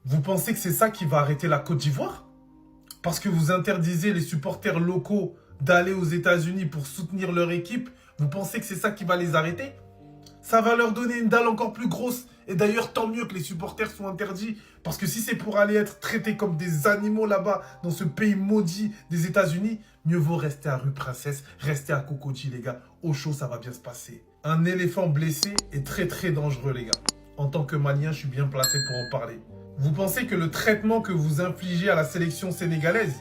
Vous pensez que c'est ça qui va arrêter la Côte d'Ivoire? Parce que vous interdisez les supporters locaux d'aller aux États-Unis pour soutenir leur équipe, vous pensez que c'est ça qui va les arrêter? Ça va leur donner une dalle encore plus grosse. Et d'ailleurs, tant mieux que les supporters soient interdits. Parce que si c'est pour aller être traités comme des animaux là-bas, dans ce pays maudit des États-Unis, mieux vaut rester à Rue Princesse, rester à Cocody, les gars. Au chaud, ça va bien se passer. Un éléphant blessé est très très dangereux, les gars. En tant que Malien, je suis bien placé pour en parler. Vous pensez que le traitement que vous infligez à la sélection sénégalaise,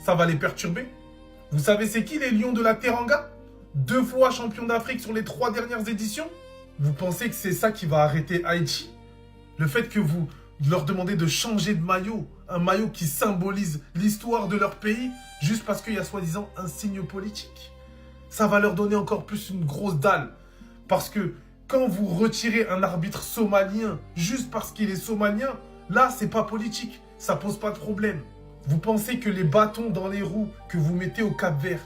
ça va les perturber? Vous savez c'est qui les Lions de la Teranga? 2 fois champions d'Afrique sur les 3 dernières éditions? Vous pensez que c'est ça qui va arrêter Haïti? Le fait que vous leur demandez de changer de maillot, un maillot qui symbolise l'histoire de leur pays, juste parce qu'il y a soi-disant un signe politique. Ça va leur donner encore plus une grosse dalle. Parce que quand vous retirez un arbitre somalien juste parce qu'il est somalien, là, c'est pas politique. Ça pose pas de problème. Vous pensez que les bâtons dans les roues que vous mettez au Cap-Vert,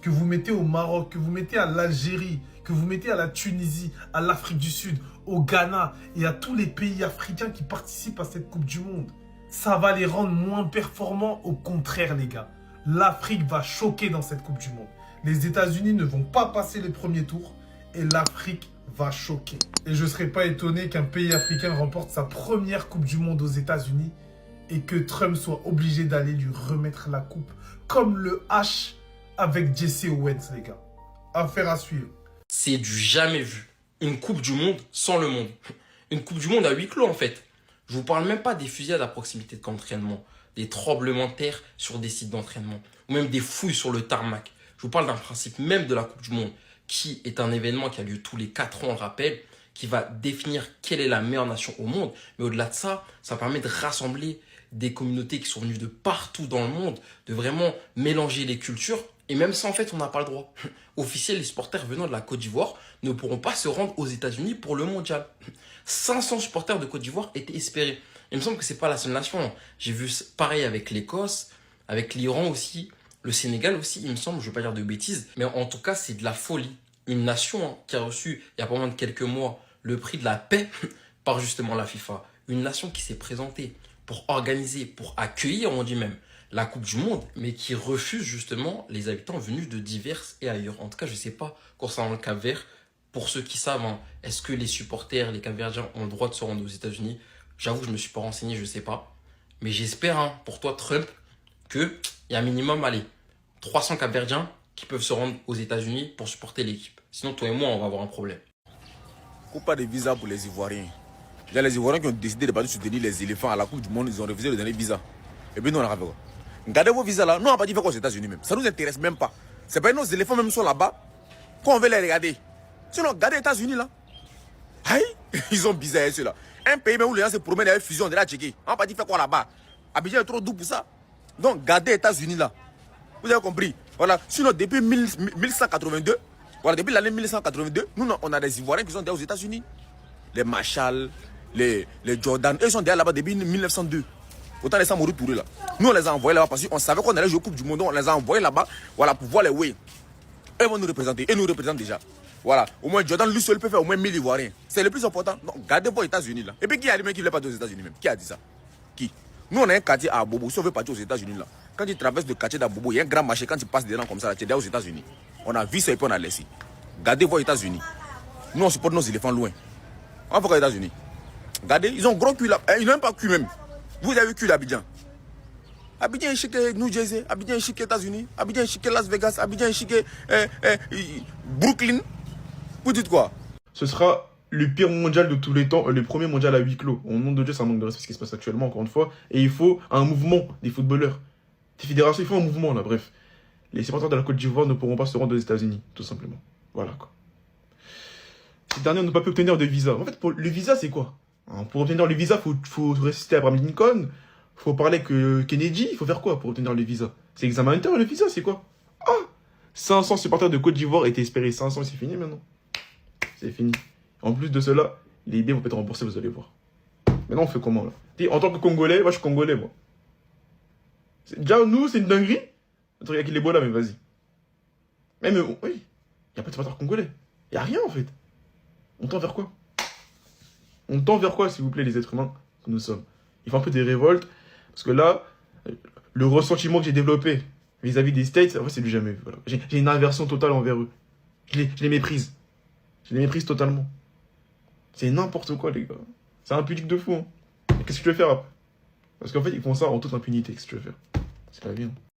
que vous mettez au Maroc, que vous mettez à l'Algérie, que vous mettez à la Tunisie, à l'Afrique du Sud, au Ghana et à tous les pays africains qui participent à cette Coupe du Monde, ça va les rendre moins performants? Au contraire, les gars. L'Afrique va choquer dans cette Coupe du Monde. Les États-Unis ne vont pas passer les premiers tours et l'Afrique va choquer. Et je ne serais pas étonné qu'un pays africain remporte sa première Coupe du Monde aux États-Unis et que Trump soit obligé d'aller lui remettre la coupe comme le H avec Jesse Owens, les gars. Affaire à suivre. C'est du jamais vu. Une Coupe du Monde sans le monde. Une Coupe du Monde à huis clos en fait. Je vous parle même pas des fusillades à proximité de l'entraînement, des tremblements de terre sur des sites d'entraînement, ou même des fouilles sur le tarmac. Je vous parle d'un principe même de la Coupe du Monde, qui est un événement qui a lieu tous les 4 ans, on le rappelle, qui va définir quelle est la meilleure nation au monde. Mais au-delà de ça, ça permet de rassembler des communautés qui sont venues de partout dans le monde, de vraiment mélanger les cultures. Et même ça, en fait, on n'a pas le droit. Officiels, les supporters venant de la Côte d'Ivoire ne pourront pas se rendre aux États-Unis pour le mondial. 500 supporters de Côte d'Ivoire étaient espérés. Il me semble que c'est pas la seule nation. J'ai vu pareil avec l'Écosse, avec l'Iran aussi, le Sénégal aussi, il me semble, je ne vais pas dire de bêtises. Mais en tout cas, c'est de la folie. Une nation qui a reçu, il y a pas moins de quelques mois, le prix de la paix par justement la FIFA. Une nation qui s'est présentée pour organiser, pour accueillir, on dit même, la Coupe du Monde, mais qui refuse justement les habitants venus de divers et ailleurs. En tout cas, je ne sais pas concernant le Cap-Vert. Pour ceux qui savent, hein, est-ce que les supporters, les Cap-Verdiens ont le droit de se rendre aux États-Unis? J'avoue, je ne me suis pas renseigné, je ne sais pas. Mais j'espère, hein, pour toi, Trump, qu'il y a un minimum, allez, 300 Cap-Verdiens qui peuvent se rendre aux États-Unis pour supporter l'équipe. Sinon, toi et moi, on va avoir un problème. Pas de visa pour les Ivoiriens. Il y a les Ivoiriens qui ont décidé de partir soutenir les éléphants à la Coupe du Monde, ils ont refusé de donner visa. Et puis nous, on a fait quoi? Gardez vos visas là. Nous, on n'a pas dit faire quoi aux États-Unis même. Ça ne nous intéresse même pas. C'est pas nos éléphants même sont là-bas qu'on veut les regarder. Sinon, regardez les États-Unis là. Aïe, ils ont bizarre ceux-là. Un pays même où les gens se promènent avec fusion, on est là checker. On n'a pas dit faire quoi là-bas. Abidjan est trop doux pour ça. Donc, gardez les États-Unis là. Vous avez compris? Voilà. Sinon, depuis 1182, voilà, depuis l'année 1182, nous, on a des Ivoiriens qui sont derrière aux États-Unis. Les Marshall, les Jordan, eux sont derrière là-bas depuis 1902. Autant les Samorou Touré là. Nous on les a envoyés là-bas parce qu'on savait qu'on allait jouer au Coupe du Monde. On les a envoyés là-bas, voilà, pour voir les way. Eux vont nous représenter. Et nous représentent déjà. Voilà. Au moins Jordan lui seul peut faire au moins 1000 Ivoiriens. C'est le plus important. Donc gardez vos États-Unis là. Et puis qui a dit qu'il ne voulait pas aux États-Unis même? Qui a dit ça? Qui? Nous on a un quartier à Bobo. Si on veut partir aux États-Unis là, quand tu traverses le quartier d'Abobo, il y a un grand marché. Quand tu passes dedans comme ça, tu es déjà aux États-Unis. On a vu ça et puis on a laissé. Gardez vos États-Unis. Nous on supporte nos éléphants loin. On va aux États-Unis. Regardez, ils ont gros cul là. Ils n'ont même pas cul même. Vous avez vu cul d'Abidjan. Abidjan est chic New Jersey, Abidjan est chic États-Unis, Abidjan est chic Las Vegas, Abidjan est chic Brooklyn. Vous dites quoi? Ce sera le pire mondial de tous les temps, le premier mondial à huis clos. Au nom de Dieu, ça manque de respect ce qui se passe actuellement, encore une fois. Et il faut un mouvement des footballeurs. Des fédérations, il faut un mouvement là, bref. Les supporters de la Côte d'Ivoire ne pourront pas se rendre aux États-Unis, tout simplement. Voilà quoi. Ces derniers n'ont pas pu obtenir de visa. En fait, pour le visa, c'est quoi? Pour obtenir le visa, il faut résister à Abraham Lincoln. Il faut parler que Kennedy. Il faut faire quoi pour obtenir le visa? C'est examen interne, le visa, c'est quoi? Ah, 500 supporters de Côte d'Ivoire étaient espérés. 500, c'est fini maintenant. C'est fini. En plus de cela, les idées vont être remboursées, vous allez voir. Maintenant, on fait comment là? En tant que Congolais, moi je suis Congolais, moi. Déjà, nous, c'est une dinguerie. Attends, il y a qui les là, mais vas-y. Même, oui, il n'y a pas de supporters congolais. Il n'y a rien en fait. On tend vers quoi? On tend vers quoi, s'il vous plaît, les êtres humains que nous sommes? Ils font un peu des révoltes. Parce que là, le ressentiment que j'ai développé vis-à-vis des States, en fait, c'est du jamais vu. Voilà. J'ai une aversion totale envers eux. Je les méprise. Je les méprise totalement. C'est n'importe quoi, les gars. C'est impudique de fou. Hein. Qu'est-ce que tu veux faire après? Parce qu'en fait, ils font ça en toute impunité. Qu'est-ce que tu veux faire? C'est la vie. Hein.